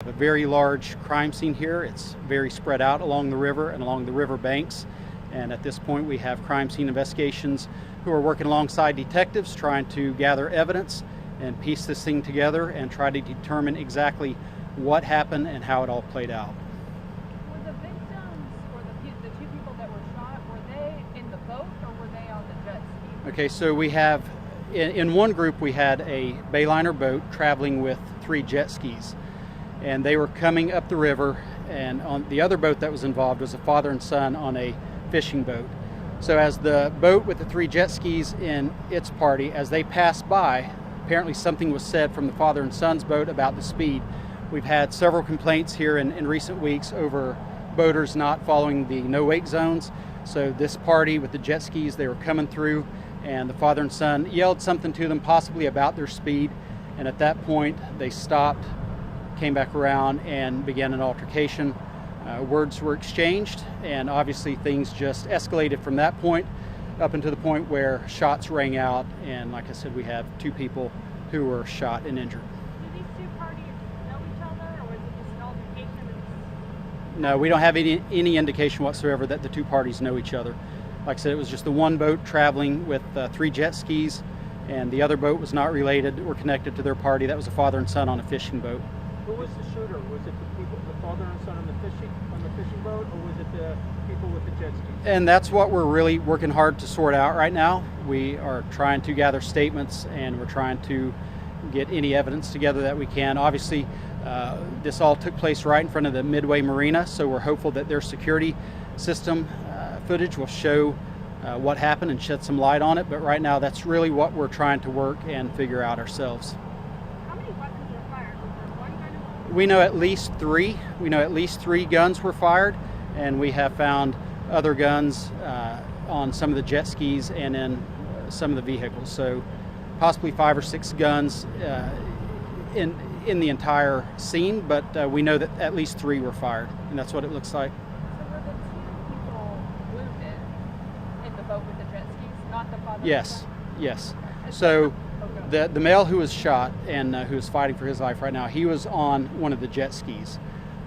have a very large crime scene here. It's very spread out along the river and along the river banks. And at this point, we have crime scene investigations who are working alongside detectives trying to gather evidence and piece this thing together and try to determine exactly what happened and how it all played out. Were the victims or the two people that were shot, were they in the boat or were they on the jet ski? Okay, so we have, in one group, we had a Bayliner boat traveling with 3 jet skis. And they were coming up the river, and on the other boat that was involved was a father and son on a fishing boat. So as the boat with the 3 jet skis in its party, as they passed by, apparently something was said from the father and son's boat about the speed. We've had several complaints here in recent weeks over boaters not following the no-wake zones. So this party with the jet skis, they were coming through, and the father and son yelled something to them, possibly about their speed. And at that point, they stopped, came back around, and began an altercation. Words were exchanged, and obviously things just escalated from that point up until the point where shots rang out, and like I said, we have 2 people who were shot and injured. Do these two parties know each other, or is it just an altercation? No, we don't have any indication whatsoever that the 2 parties know each other. Like I said, it was just the one boat traveling with 3 jet skis, and the other boat was not related or connected to their party. That was a father and son on a fishing boat. Who was the shooter? Was it the father and son on the fishing boat, or was it the people with the jet skis? And that's what we're really working hard to sort out right now. We are trying to gather statements, and we're trying to get any evidence together that we can. Obviously, this all took place right in front of the Midway Marina, so we're hopeful that their security system footage will show what happened and shed some light on it. But right now, that's really what we're trying to work and figure out ourselves. We know at least 3. We know at least 3 guns were fired, and we have found other guns on some of the jet skis and in some of the vehicles. So possibly 5 or 6 guns in the entire scene, but we know that at least 3 were fired, and that's what it looks like. So were the 2 people wounded in the boat with the jet skis, not the father? Yes, yes. So the male who was shot and who is fighting for his life right now, he was on one of the jet skis.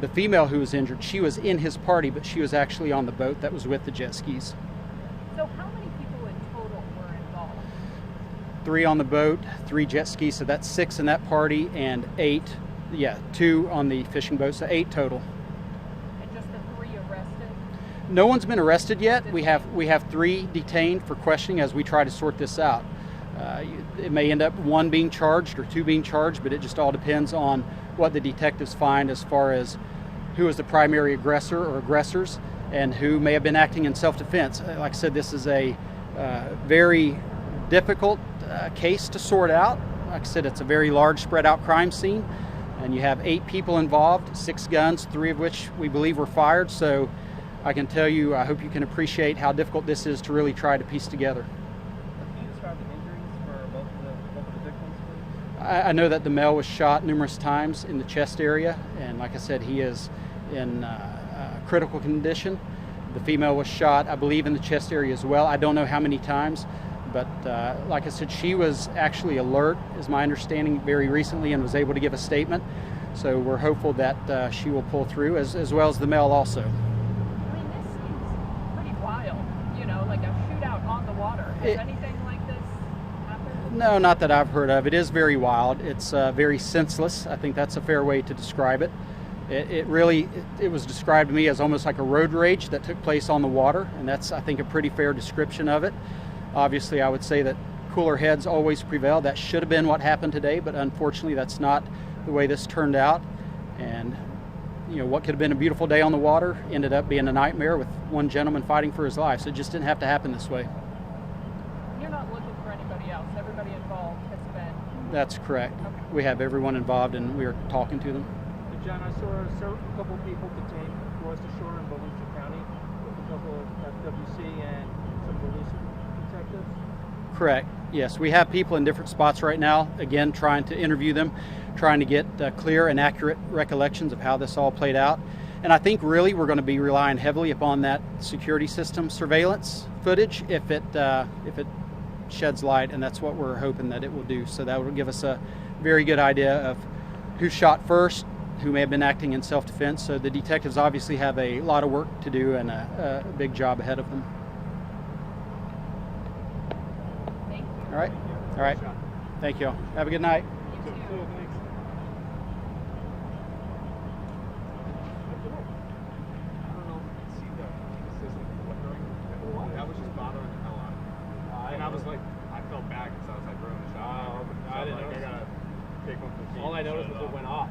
The female who was injured, she was in his party, but she was actually on the boat that was with the jet skis. So how many people in total were involved? 3 on the boat, 3 jet skis, so that's 6 in that party, and 8, 2 on the fishing boat, so 8 total. And just the 3 arrested? No one's been arrested yet. We have 3 detained for questioning as we try to sort this out. It may end up 1 being charged or 2 being charged, but it just all depends on what the detectives find as far as who is the primary aggressor or aggressors and who may have been acting in self-defense. Like I said, this is a very difficult case to sort out. Like I said, it's a very large spread out crime scene, and you have 8 people involved, 6 guns, 3 of which we believe were fired. So I can tell you, I hope you can appreciate how difficult this is to really try to piece together. I know that the male was shot numerous times in the chest area, and like I said, he is in critical condition. The female was shot, I believe, in the chest area as well. I don't know how many times, but like I said, she was actually alert, is my understanding, very recently and was able to give a statement. So we're hopeful that she will pull through, as well as the male also. I mean, this seems pretty wild, like a shootout on the water. Has anything like this happened? No, not that I've heard of. It is very wild. It's very senseless. I think that's a fair way to describe it. It was described to me as almost like a road rage that took place on the water, and that's, I think, a pretty fair description of it. Obviously, I would say that cooler heads always prevail. That should have been what happened today, but unfortunately, that's not the way this turned out. And what could have been a beautiful day on the water ended up being a nightmare with one gentleman fighting for his life. So it just didn't have to happen this way. You're not looking for anybody else. Everybody involved has been. That's correct. Okay. We have everyone involved, and we are talking to them. John, I saw a couple of people detained across the shore in Volusia County with a couple of FWC and some police detectives. Correct. Yes, we have people in different spots right now, again, trying to interview them, trying to get clear and accurate recollections of how this all played out. And I think really we're going to be relying heavily upon that security system surveillance footage if it sheds light, and that's what we're hoping that it will do. So that will give us a very good idea of who shot first, who may have been acting in self-defense. So the detectives obviously have a lot of work to do and a big job ahead of them. Thank you. All right. All right. Thank you all. Have a good night. You too. I don't know if you can see the system flickering. That was just bothering the hell out of me. And I was like, I felt bad because I was like ruining the shot. So I didn't know. I gotta take one for All I noticed was it went off.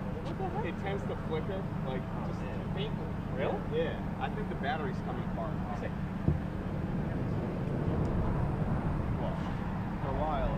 It tends to flicker, like just faintly. Really? Yeah. I think the battery's coming apart. See. For a while.